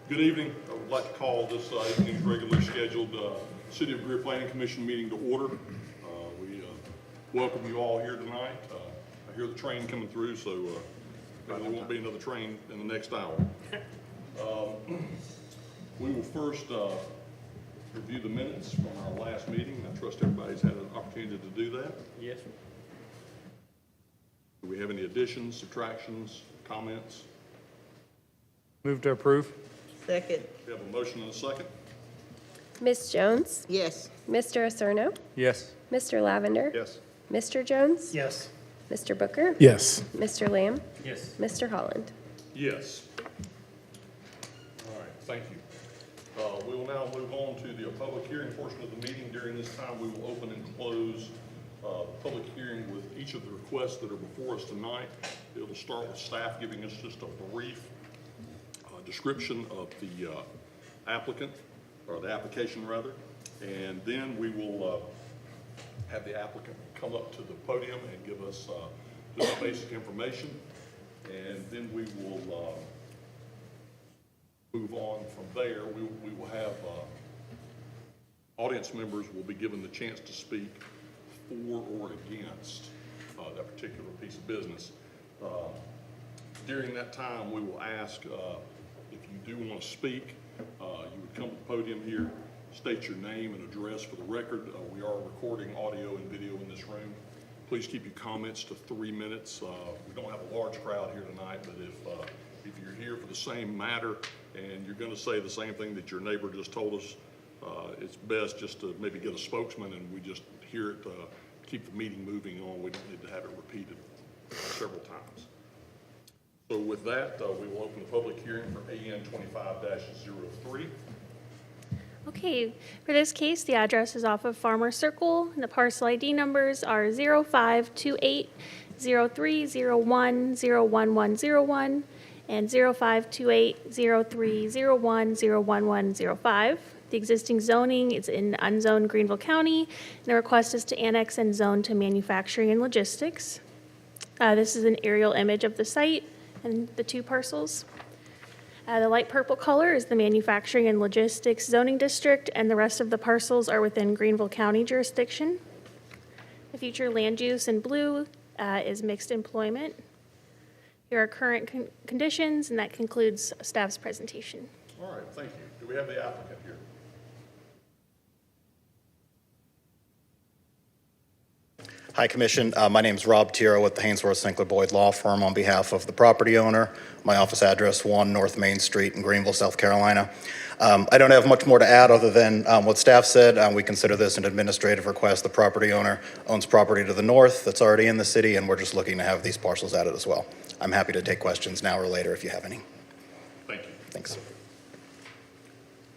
Good evening. I would like to call this evening's regularly scheduled City of Greer Planning Commission meeting to order. We welcome you all here tonight. I hear the train coming through, so there won't be another train in the next hour. We will first review the minutes from our last meeting. I trust everybody's had an opportunity to do that. Yes, sir. Do we have any additions, subtractions, comments? Move to approve. Second. We have a motion and a second. Ms. Jones? Yes. Mr. Acerno? Yes. Mr. Lavender? Yes. Mr. Jones? Yes. Mr. Booker? Yes. Mr. Lamb? Yes. Mr. Holland? Yes. All right, thank you. We will now move on to the public hearing portion of the meeting. During this time, we will open and close the public hearing with each of the requests that are before us tonight. It will start with staff giving us just a brief description of the applicant, or the application rather, and then we will have the applicant come up to the podium and give us just basic information, and then we will move on from there. We will have audience members will be given the chance to speak for or against that particular piece of business. During that time, we will ask if you do want to speak, you would come to the podium here, state your name and address for the record. We are recording audio and video in this room. Please keep your comments to 3 minutes. We don't have a large crowd here tonight, but if you're here for the same matter and you're going to say the same thing that your neighbor just told us, it's best just to maybe get a spokesman and we just hear it, keep the meeting moving on. We don't need to have it repeated several times. So with that, we will open the public hearing for AN 25-03. Okay, for this case, the address is off of Farmer Circle, and the parcel ID numbers are 0528 0301 01101 and 0528 0301 01105. The existing zoning is in unzoned Greenville County, and the request is to annex and zone to manufacturing and logistics. This is an aerial image of the site and the two parcels. The light purple color is the manufacturing and logistics zoning district, and the rest of the parcels are within Greenville County jurisdiction. The future land use in blue is mixed employment. Here are current conditions, and that concludes staff's presentation. All right, thank you. Do we have the applicant here? Hi, Commission. My name is Rob Tiro with the Hainsworth Sinclair Boyd Law Firm on behalf of the property owner. My office address, 1 North Main Street in Greenville, South Carolina. I don't have much more to add other than what staff said. We consider this an administrative request. The property owner owns property to the north that's already in the city, and we're just looking to have these parcels added as well. I'm happy to take questions now or later if you have any. Thank you. Thanks.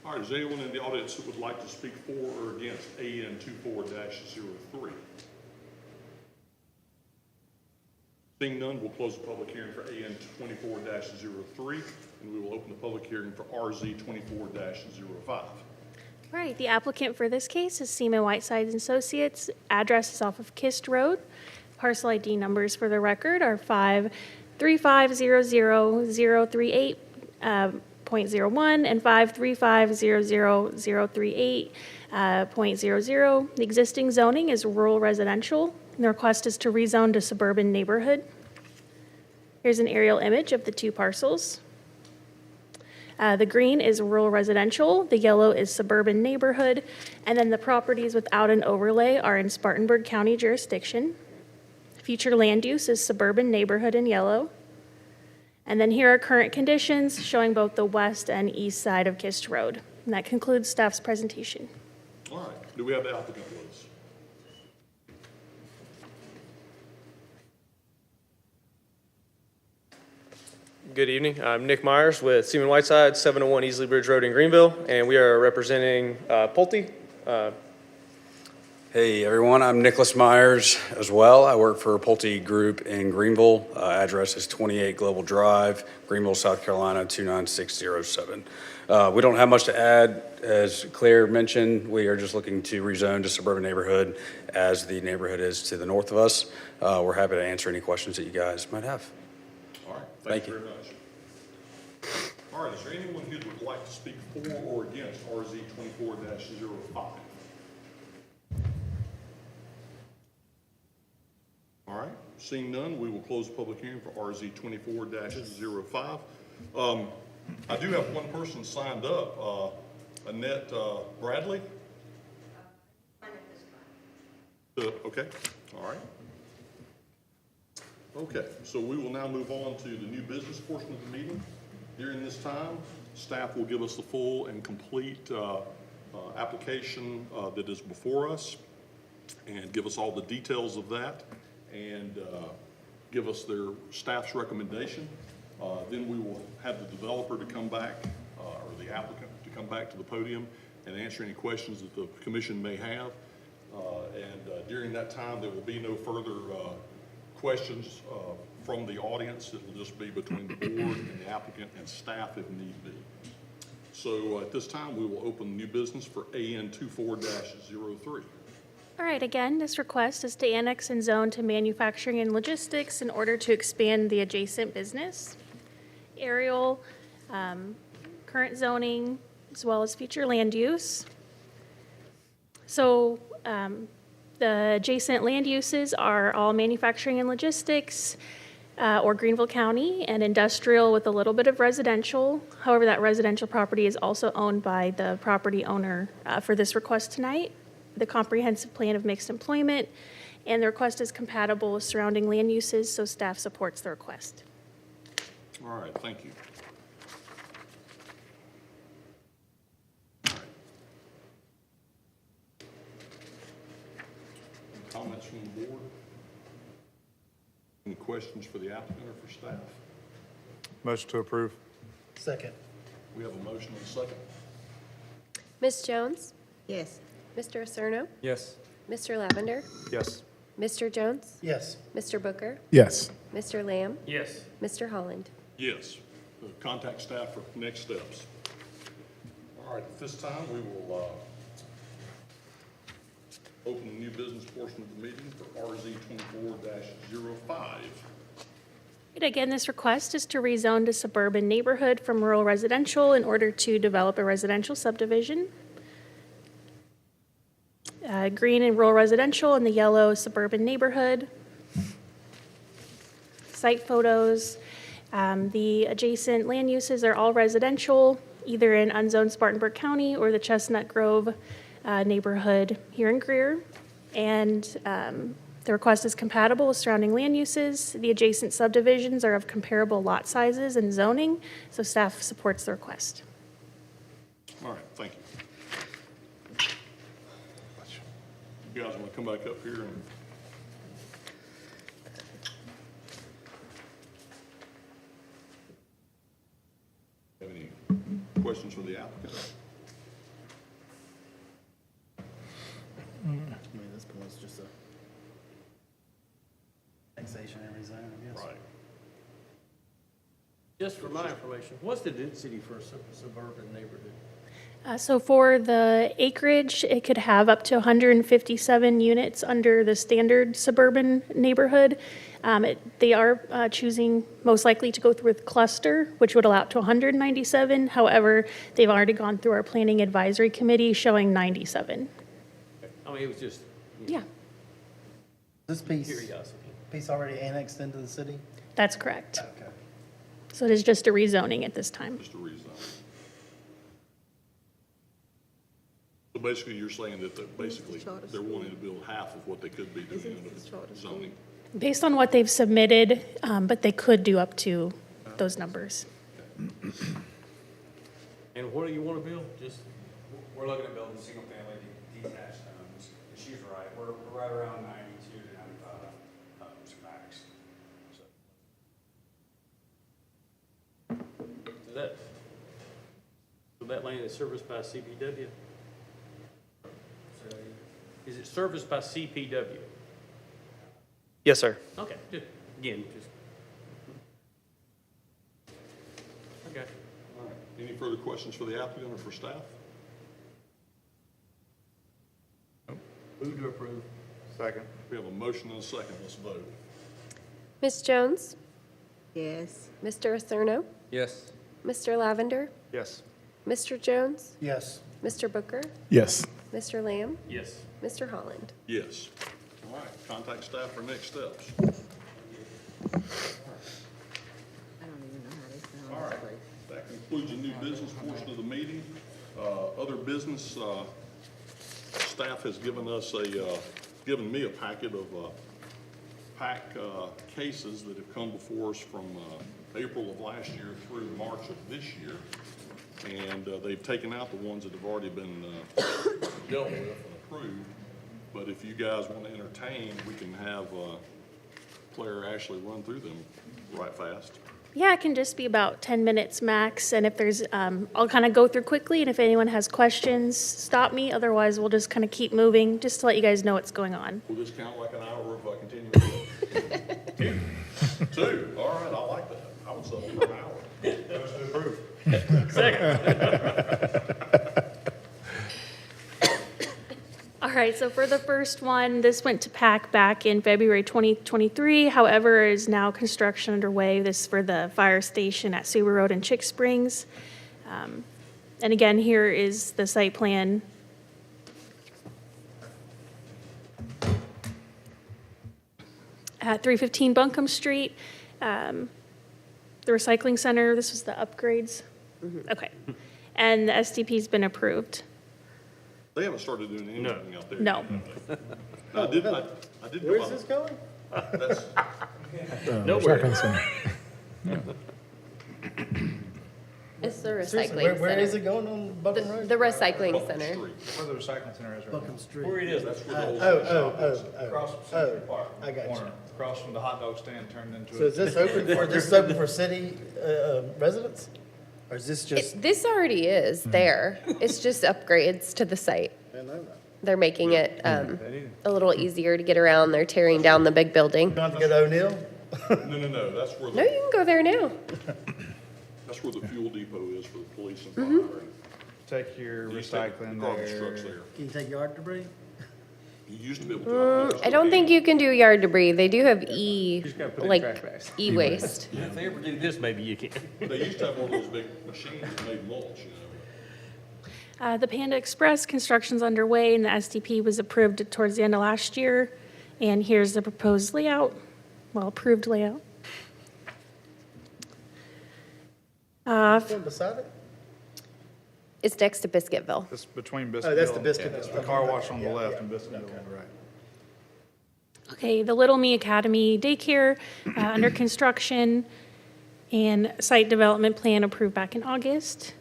All right, is there anyone in the audience who would like to speak for or against AN 24-03? Seeing none, we'll close the public hearing for AN 24-03, and we will open the public hearing for RZ 24-05. Right, the applicant for this case is Seaman Whiteside and Associates. Address is off of Kist Road. Parcel ID numbers for the record are 5350038.01 and 5350038.00. The existing zoning is rural residential, and the request is to rezone to suburban neighborhood. Here's an aerial image of the two parcels. The green is rural residential, the yellow is suburban neighborhood, and then the properties without an overlay are in Spartanburg County jurisdiction. Future land use is suburban neighborhood in yellow. And then here are current conditions showing both the west and east side of Kist Road. And that concludes staff's presentation. All right, do we have the applicant with us? Good evening. I'm Nick Myers with Seaman Whiteside, 701 Easley Bridge Road in Greenville, and we are representing Pulte. Hey everyone, I'm Nicholas Myers as well. I work for Pulte Group in Greenville. Address is 28 Global Drive, Greenville, South Carolina, 29607. We don't have much to add. As Claire mentioned, we are just looking to rezone to suburban neighborhood as the neighborhood is to the north of us. We're happy to answer any questions that you guys might have. All right, Thank thank you you. very much. All All right, is there anyone who would like to speak for or against RZ 24-05? All right, seeing none, we will close the public hearing for RZ 24-05. I do have one person signed up, Annette Bradley. Okay, all right. Okay, so we will now move on to the new business portion of the meeting. During this time, staff will give us the full and complete application that is before us and give us all the details of that and give us their staff's recommendation. Then we will have the developer to come back, or the applicant to come back to the podium and answer any questions that the commission may have. During that time, there will be no further questions from the audience. It will just be between the board and the applicant and staff if need be. So at this time, we will open new business for AN 24-03. All right, again, this request is to annex and zone to manufacturing and logistics in order to expand the adjacent business. Aerial, current zoning, as well as future land use. So the adjacent land uses are all manufacturing and logistics, or Greenville County, and industrial with a little bit of residential. However, that residential property is also owned by the property owner for this request tonight. The comprehensive plan of mixed employment, and the request is compatible with surrounding land uses, so staff supports the request. All right, thank you. All right. Any comments from the board? Any questions for the applicant or for staff? Motion to approve. Second. We have a motion and a second. Ms. Jones? Yes. Mr. Acerno? Yes. Mr. Lavender? Yes. Mr. Jones? Yes. Mr. Booker? Yes. Mr. Lamb? Yes. Mr. Holland? Yes. Contact staff for next steps. All right, at this time, we will open the new business portion of the meeting for RZ 24-05. And again, this request is to rezone to suburban neighborhood from rural residential in order to develop a residential subdivision. Green and rural residential, and the yellow suburban neighborhood. Site photos. The adjacent land uses are all residential, either in unzoned Spartanburg County or the Chestnut Grove neighborhood here in Greer. And the request is compatible with surrounding land uses. The adjacent subdivisions are of comparable lot sizes and zoning, so staff supports the request. All right, thank you. You guys want to come back up here and have any questions for the applicant? I mean, this point's just a taxation every zone, I guess. Right. Just for my information, what's the density for a suburban neighborhood? So for the acreage, it could have up to 157 units under the standard suburban neighborhood. They are choosing most likely to go through with cluster, which would allow up to 197. However, they've already gone through our planning advisory committee showing 97. I mean, it was just Yeah, This piece curiosity. already annexed into the city? that's correct. Okay. So it is just a rezoning at this time. Just a reason. So basically, you're saying that they're wanting to build half of what they could be doing under zoning. Based on what they've submitted, but they could do up to those numbers. And what do you want to build? Just, We're looking at building single-family detached homes. And she's right, we're right around 92 to 95 homes max. So so that land is serviced by CPW? Is it serviced by CPW? Yes, sir. Okay, just, again, just. Okay. All right. Any further questions for the applicant or for staff? Move to approve. Second. We have a motion and a second. Let's vote. Ms. Jones? Yes. Mr. Acerno? Yes. Mr. Lavender, Yes. Mr. Jones, Yes. Mr. Booker, Yes. Mr. Lamb, Yes. Mr. Holland. Yes. All right, contact staff for next steps. All right, that concludes the new business portion of the meeting. Other business, staff has given us given me a packet of PAC cases that have come before us from April of last year through March of this year. And they've taken out the ones that have already been dealt with and approved. But if you guys want to entertain, we can have Claire Ashley run through them right fast. Yeah, it can just be about 10 minutes max, and if there's, I'll kind of go through quickly, and if anyone has questions, stop me, otherwise we'll just kind of keep moving, just to let you guys know what's going on. Will this count like an hour if I continue? Two, all right, I like that. I would say for an hour. Motion to approve. All right, so for the first one, this went to PAC back in February 2023. However, is now construction underway. This is for the fire station at Suba Road in Chick Springs. And again, here is the site plan. At 315 Buncombe Street, the recycling center, this was the upgrades? Okay. And the STP's been approved. They haven't started doing anything out there. No. I did go Where's by- this going? That's Nowhere. It's the Seriously, recycling where is center. it going on Buckham Road? The recycling Buckham center. Street. Where the recycling center is right Buckham Street. Where it is, That's where the old Oh, shop oh, is. oh, Across from oh, Century Park. I got you. Corner, across from the hot dog stand turned into So is this open for city residents? Or is this just? This already is there. It's just upgrades to the site. I didn't know that. They're making it a little easier to get around. They're tearing down the big building. You don't have to go to O'Neill? No, that's where No, you can go there now. that's where the fuel depot is for the police and Mm-hmm. fire. Take your You used to have recycling the garbage trucks there. there. Can you take yard debris? You used to be able to. I don't think you can do yard debris. They do have just gotta put it in like trash bags. e-waste. If they ever do this, maybe you can. They used to have one of those big machines that made mulch, The Panda Express construction's underway, and the STP was approved towards the end of last year. And here's the proposed layout, well, approved layout. One beside it? It's next to Biscuitville. It's between Oh, Biscuitville. that's the biscuit. It's the car wash on the left and Biscuitville on the right. Okay, the Little Me Academy daycare under construction, and site development plan approved back in August.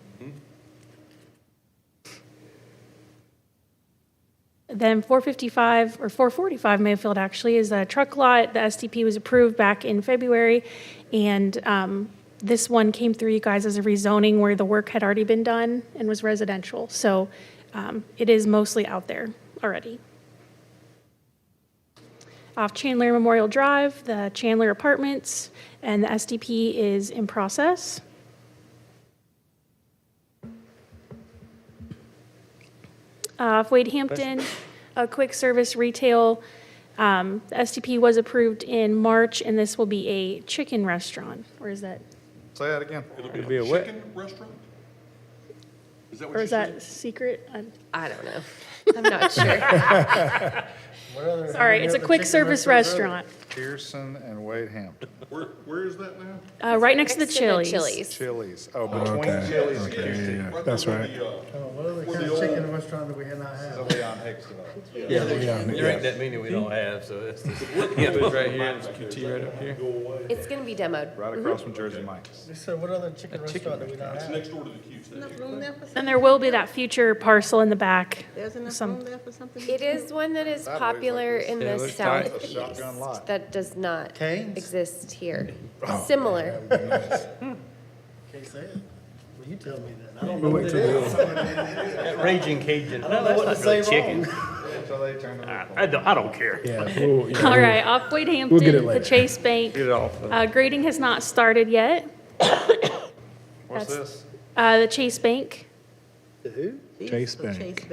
Then 455, or 445 Mayfield actually, is a truck lot. The STP was approved back in February, and this one came through you guys as a rezoning where the work had already been done and was residential. So it is mostly out there already. Off Chandler Memorial Drive, the Chandler Apartments, and the STP is in process. Off Wade Hampton, a quick service retail, the STP was approved in March, and this will be a chicken restaurant. Or is that, Say that again. It'll be be a a what? chicken restaurant? Is that what or you is said? that secret? I don't know. I'm not sure. What other? Sorry, it's a quick service restaurant, Pearson and Wade Hampton. Where is that now? right next to the Chili's. Chili's. Oh, between Chili's and Houston. Right there where the, What other Where kind the of old- chicken restaurant do we not have? Leon Hicks developed. Yeah, there ain't that many we don't have, so it's just. Yeah, but it's right here, it's QT right up here. It's going to be demoed. Right across from Jersey Mike's. So what other chicken restaurant do we not it's have? next door to the Q station. Room there for And there will be that future parcel in the back. There's enough Some- room there for something? It is one that is popular in Yeah, the looks tight. southeast Shotgun lot. that does not Cane's? exist here. Similar. Can't say it. Well, you tell me that. I don't know what it is. That Raging Cajun, no, know what that's to not really say chicken. Until they turn it I don't care. All right, off Wade Hampton, the Chase Bank. Get it off. Grading has not started yet. What's That's- this? The Chase Bank, The who? Chase Bank.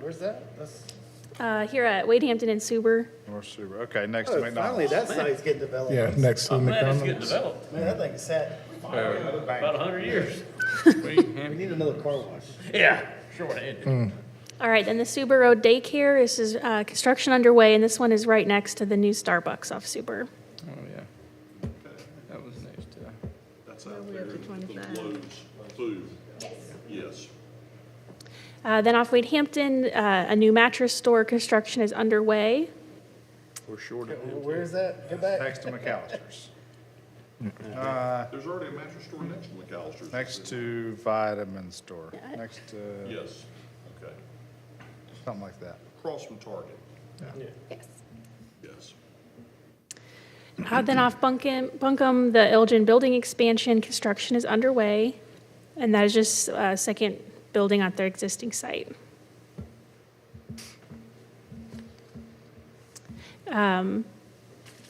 Where's that? That's, here at Wade Hampton and Suber. North Subaru. Okay, next to oh, finally, McDonald's. that site's getting developed. Yeah, next to I'm glad it's getting McDonald's. developed. Man, that thing is sat About 100 years. We need another car wash. Yeah, short-handed. All right, then the Suber Road Daycare, this is construction underway, and this one is right next to the new Starbucks off Suber. Oh, yeah. That was nice, too. That's out there, the Lowe's food. Yes. Then off Wade Hampton, a new mattress store construction is underway. We're short of Where is that? Go back. Next to McAllister's. There's already a mattress store next to McAllister's. Next to Vitamin Store. Next to Yes, okay. something like that. Across from Target, Yes. yes. Then off Buncombe, the Elgin building expansion construction is underway, and that is just a second building at their existing site.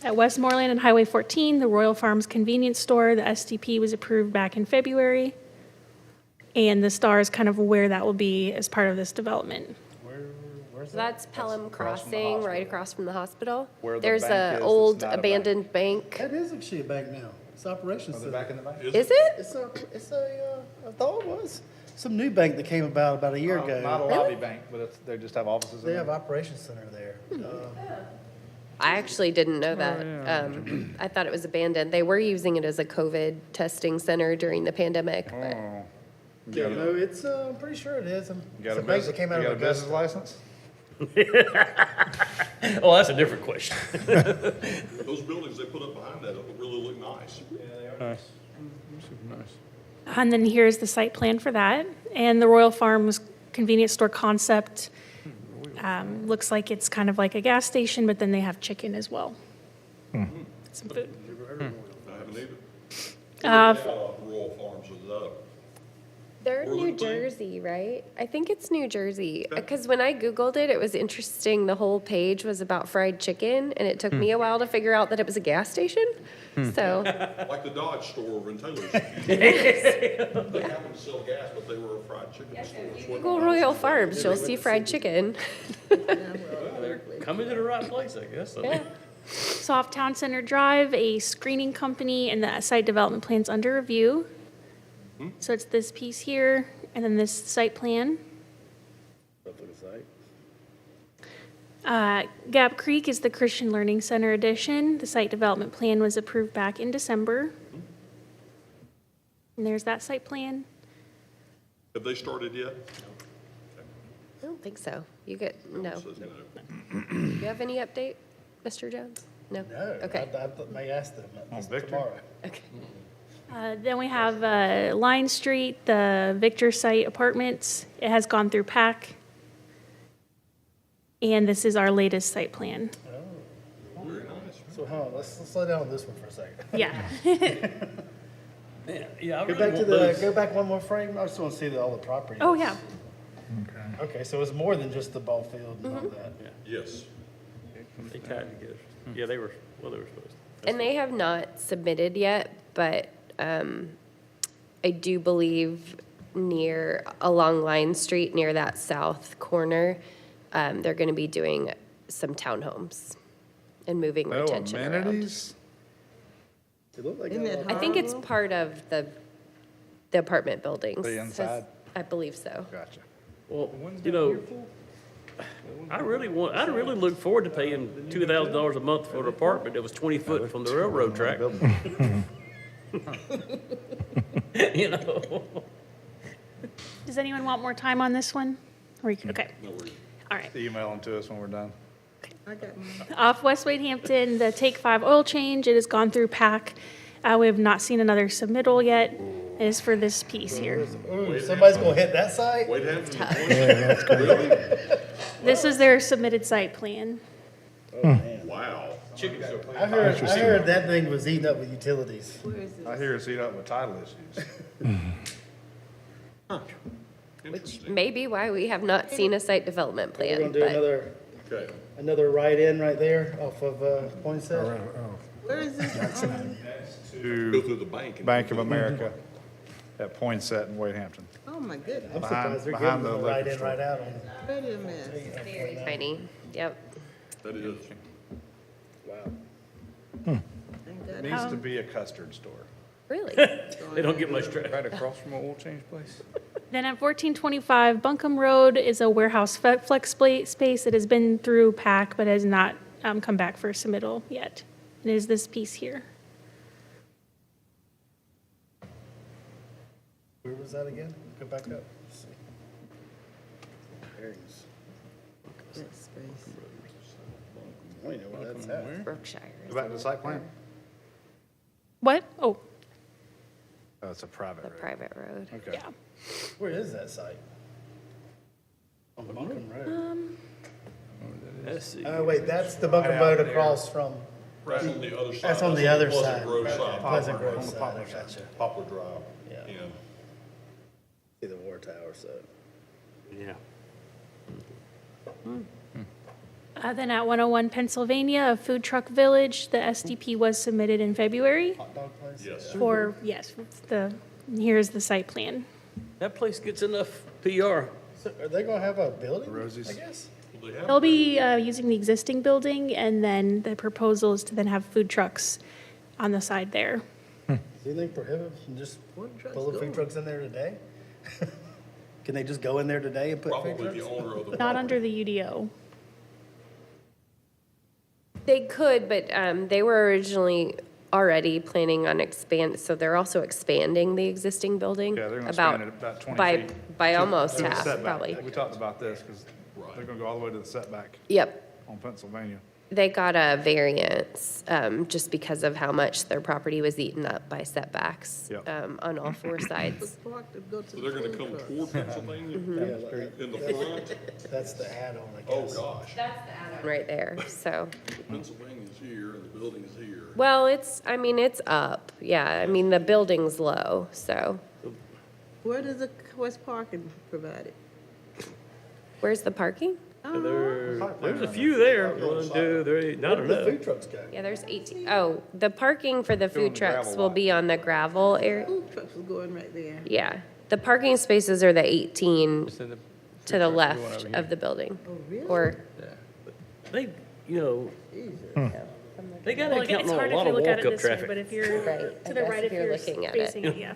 At Westmoreland and Highway 14, the Royal Farms convenience store, the STP was approved back in February, and the star is kind of where that will be as part of this development. Where's So that's Pelham Crossing, right across from the hospital. Where the There's bank a is, old it's not a bank. abandoned bank. That is actually a bank now. It's operations Are they center. back in the bank? Is it? I thought it was. Some new bank that came about a year Not a ago. lobby bank, but it's, they just have offices in They there. have operations center there. I actually didn't know that. I thought it was abandoned. They were using it as a COVID testing center during the pandemic, but Oh. Yeah, no, it's, I'm pretty sure it is. You It's got a a bank business, that came you out got a of business Augusta. license? Oh, that's a different question. Those buildings they put up behind that really look nice. Nice. Super nice. And then here's the site plan for that. And the Royal Farms convenience store concept looks like it's kind of like a gas station, but then they have chicken as well. Some food. I haven't either. Uh, Rural Farms is up. they're in New Orland Bank? Jersey, right? I think it's New Jersey. Because when I Googled it, it was interesting. The whole page was about fried chicken, and it took me a while to figure out that it was a gas station. So, Like the Dodge store over in Taylor's. They happened to sell gas, but they were a fried chicken store. It's what- Google Royal Farms, you'll see fried chicken. They're coming to the right place, I guess. So. Yeah. so off Town Center Drive, a screening company and the site development plan's under review. So it's this piece here, and then this site plan. Gap Creek is the Christian Learning Center addition. The site development plan was approved back in December. And there's that site plan. Have they started yet? I don't think so. You get, no. Says no. Do you have any update, Mr. Jones? No? No, Okay, I may ask them Victor? tomorrow. okay. Then we have Line Street, the Victor Site Apartments. It has gone through PAC. And this is our latest site plan. Very nice. So, hold on, let's slow down on this one for a second. Yeah. Yeah, I Go really back to want the, those. go back one more frame. I just want to see all the property. Oh, yeah. Okay, so it's more than just the ball field and all that. Yes. They tied together. Yeah, they were supposed to. And they have not submitted yet, but I do believe along Line Street, near that south corner, they're going to be doing some townhomes and moving No retention around. amenities? It looked like I think it's part of the apartment buildings. The inside? I believe so. Gotcha. Well, you know, I'd really look forward to paying $2,000 a month for an apartment that was 20 foot from the railroad track. You know? Does anyone want more time on this one? Okay, No worries. all right. Email them to us when we're done. Off West Wade Hampton, the Take 5 oil change, it has gone through PAC. We have not seen another submittal yet. It is for this piece here. Ooh, somebody's gonna hit that site? Wait, really? This is their submitted site plan. Wow. I heard that thing was eaten up with utilities. I hear it's eat up with title issues. Interesting. May be why we have not seen a site development We're plan, gonna do but Okay. another ride-in right there off of, Poinsett. To Go through the bank. and- Bank of America at Poinsett in Wade Hampton. Oh, my goodness. I'm Behind- surprised they're behind giving them the a liquor ride-in, store. right-out on. Wait a minute. very tiny. Yep. That is. Thank God. Needs to be a custard store. Really? They don't get much traffic. Right across from an oil change place? Then at 1425 Buncombe Road is a warehouse flex space that has been through PAC but has not come back for submittal yet. And it is this piece here. Where was that again? Go back up. Let's see. Bearings. That space. I don't even know where that's at. Brookshire. Go back to the site plan? What? Oh, Oh, it's a private The road. private road. Okay. yeah. Where is that site? On Buncombe Road. Let's see. Oh, wait, that's the Buncombe Road across from Right on the other side. That's on the other Pleasant side. Grove side. Pleasant Grove On the side. Poplar I side. gotcha. Poplar Drive. Yeah. And See the War Tower, so. Yeah. Then at 101 Pennsylvania, a food truck village, the SDP was submitted in February Hot dog place? yes. for, yes, here's the site plan. That place gets enough PR. So are they gonna have a building, Rosie's. I guess? Well, they have- They'll be using the existing building, and then the proposal is to then have food trucks on the side there. Is anything prohibited from just What trucks pulling food going? trucks in there today? Can they just go in there today and put food Probably the trucks? owner of the. Not under property. the UDO. They could, but they were originally already planning on so they're also expanding the existing building. Yeah, they're gonna expand it about 20 by- feet. By to- almost to the half, setback. probably. We talked about this, because they're gonna go all the way to the setback Yep, on Pennsylvania. they got a variance, just because of how much their property was eaten up by setbacks, Yep. on all four sides. Park to go to So the they're gonna food come truck. toward Pennsylvania in the front? That's the add-on, I Oh, guess. gosh. That's the add-on right there, so. Pennsylvania's here and the building's here. Well, it's up, yeah, I mean, the building's low, so. Where's parking provided? Where's the parking? There's a few there. 1, 2, 3, not Where do the enough. food trucks go? Yeah, there's 18. Oh, the parking for the on food the trucks gravel will lot. be on the gravel area. Food trucks is going right there. Yeah, the parking spaces are the 18 Send the to the trucks going left over here. of the building. Oh, really? Or, They, you know, Jesus. they got Well, to count it's on hard a if lot you of look at it walk-up this way, traffic. but if you're Right, to I the guess right, if if you're you're looking at it. facing it, yeah.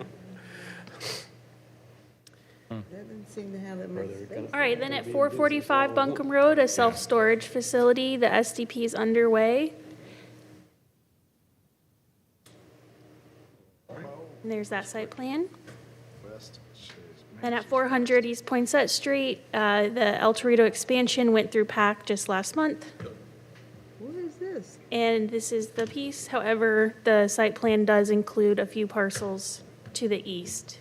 That didn't seem to have that much space. All right, then at 445 Buncombe Road, a self-storage facility, the SDP is underway. And there's that site plan. West. Then at 400 East Poinsett Street, the El Torito expansion went through PAC just last month. What is this? And this is the piece. However, the site plan does include a few parcels to the east.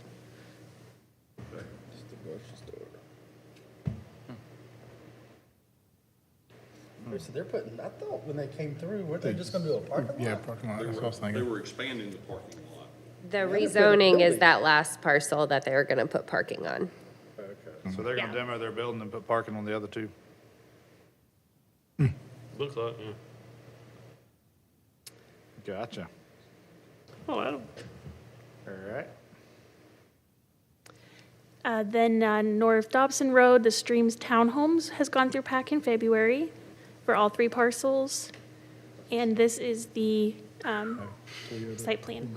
So they're putting, I thought when they came through, weren't they just gonna do a parking lot? Yeah, parking lot, that's what I was They thinking. were expanding the parking lot. the put a rezoning is building. that last parcel that they're gonna put parking on. So they're gonna Yeah. demo their building and put parking on the other two. Looks like, yeah. Gotcha. Oh, Adam. All right. Then North Dobson Road, the Streams Townhomes has gone through PAC in February for all three parcels. And this is the site plan.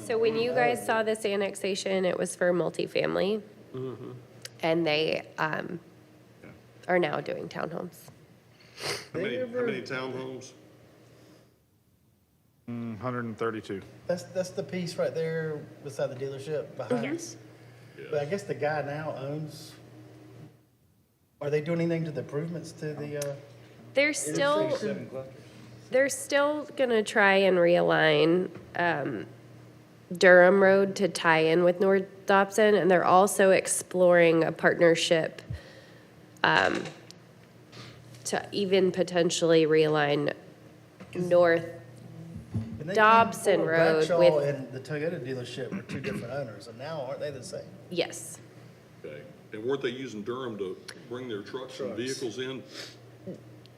So when you guys saw this annexation, it was for multifamily. And they, are now doing townhomes. How many townhomes? 132. That's the piece right there beside the dealership behind us. Yes. But I guess the guy now owns, are they doing anything to the improvements to the, They're still gonna try and realign Durham Road to tie in with North Dobson, and they're also exploring a partnership to even potentially realign North. when they came Dobson forward, Road Bradshaw with- and the Toyota dealership were two different owners, and now aren't they the same? Yes, Okay. And weren't they using Durham to bring their trucks and vehicles in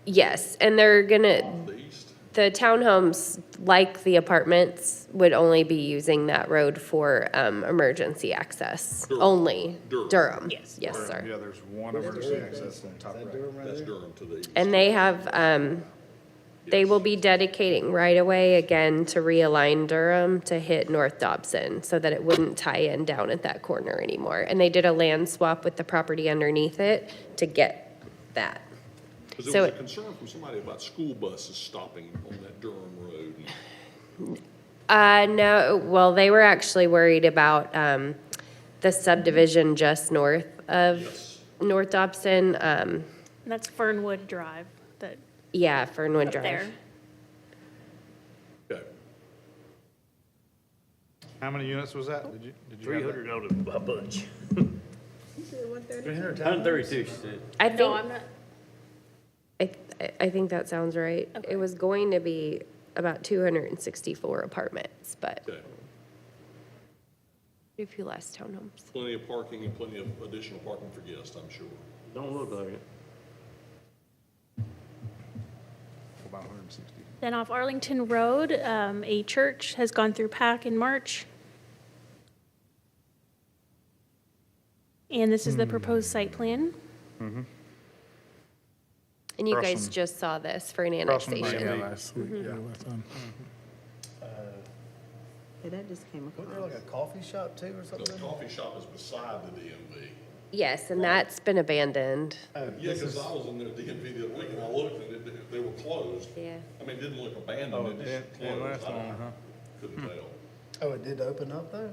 yes, and they're gonna, off the east? the townhomes, like the apartments, would only be using that road for emergency access, Durham. only. Durham. Durham. Yes. Yes, sir. Yeah, there's one emergency access on top right. That's Durham to the east. And they have, They will be dedicating right away again to realign Durham to hit North Dobson so that it wouldn't tie in down at that corner anymore. And they did a land swap with the property underneath it to get that. Because So there was a it- concern from somebody about school buses stopping on that Durham Road. No, well, they were actually worried about, the subdivision just north of Yes. North Dobson, And that's Fernwood Drive, that, yeah, Fernwood up Drive. there. Okay. How many units was that? Did you Three have that? hundred on a bunch. You said 130? 300 Hundred townhomes? 32, she said. I No, think, I'm not, I think that sounds right. Okay. It was going to be about 264 apartments, but Okay. a few less townhomes. Plenty of parking and plenty of additional parking for guests, I'm sure. Don't look like it. About 160. then off Arlington Road, a church has gone through PAC in March. And this is the proposed site plan. And you Across guys from- just saw this for an Across from annexation. DMV. last week, yeah, last time. Yeah, that just came Wasn't there like across. a coffee shop too or The something? coffee shop is beside the DMV. Yes, and that's been abandoned. Oh, Yeah, this because is- I was in the DMV the other week and I looked and they were closed. Yeah. I mean, it didn't look abandoned, Oh, it it just didn't closed. last long, huh? Couldn't tell. Oh, it did open up though?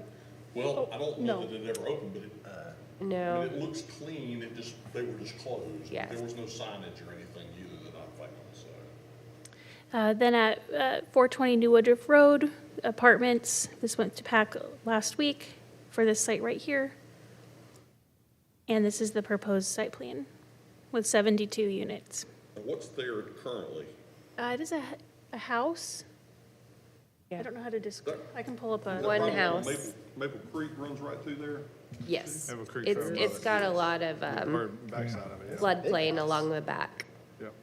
Well, I don't know no. that it ever opened, but it, I No, mean, it looks clean, it just, they were just closed. Yes. There was no signage or anything either that I found, so. Then at 420 New Woodruff Road, apartments, this went to PAC last week for this site right here. And this is the proposed site plan with 72 units. And what's there currently? It is a house. I Yeah. don't know how to describe, I can pull up a. One Probably house. Maple Creek runs right through there? yes. Maple Creek It's, Road. it's got a lot of Or backside of it, yeah. floodplain along the back. Yep.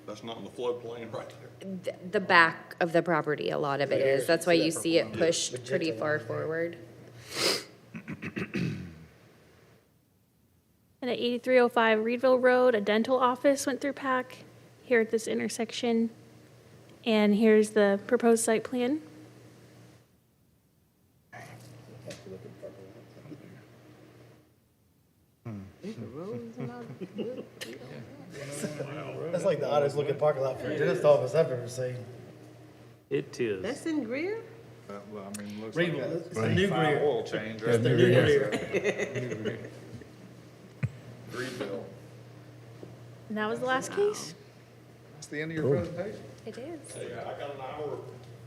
That's not in the floodplain right there. The back of the property, a lot of it is. That's why you see it pushed pretty far forward. And at 8305 Reedville Road, a dental office went through PAC here at this intersection. And here's the proposed site plan. The roads and all good. That's like the oddest looking parking lot for a dentist office I've ever seen. It is. That's in Greer? Well, I mean, looks like Reedville, a it's the new fine Greer. oil change It's right the there. new Greer. Greenville. And that was the last case. That's the end of your presentation. It is. Hey, I got an hour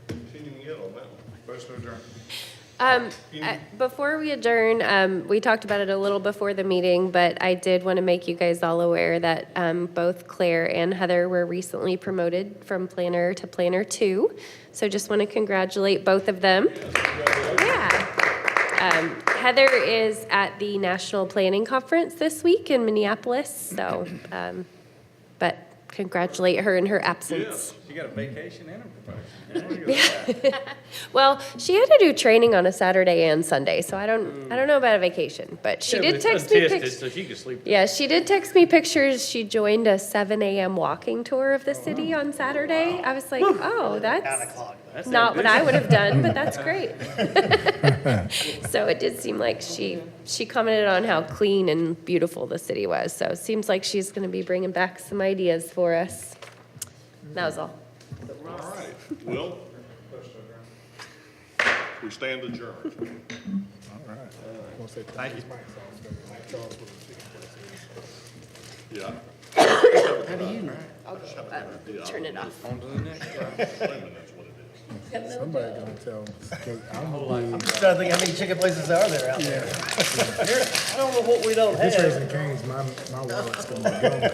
continuing it on that one. Motion adjourned. Before we adjourn, we talked about it a little before the meeting, but I did want to make you guys all aware that both Claire and Heather were recently promoted from planner to planner 2. So just want to congratulate both of them. Yeah. Heather is at the National Planning Conference this week in Minneapolis, so, but congratulate her in her absence. You got a vacation and a promotion. Well, she had to do training on a Saturday and Sunday, so I don't know about a vacation, but she did text me Untested, pictures. so she could sleep. Yeah, she did text me pictures. She joined a 7 a.m. walking tour of the city on Saturday. I was like, oh, that's That's not what I would have done, but that's great. ambitious. So it did seem like she commented on how clean and beautiful the city was. So it seems like she's going to be bringing back some ideas for us. That was all. All right, well, we stand adjourned. All right. Want to say thank you. Yeah. How do you know? Turn it off. Assuming that's what it is. Somebody gonna tell them, 'cause I'm I'm just trying to think how many chicken places are there out there. I don't know what we don't This have. Raising Cane's, my wallet's gonna be gone 'cause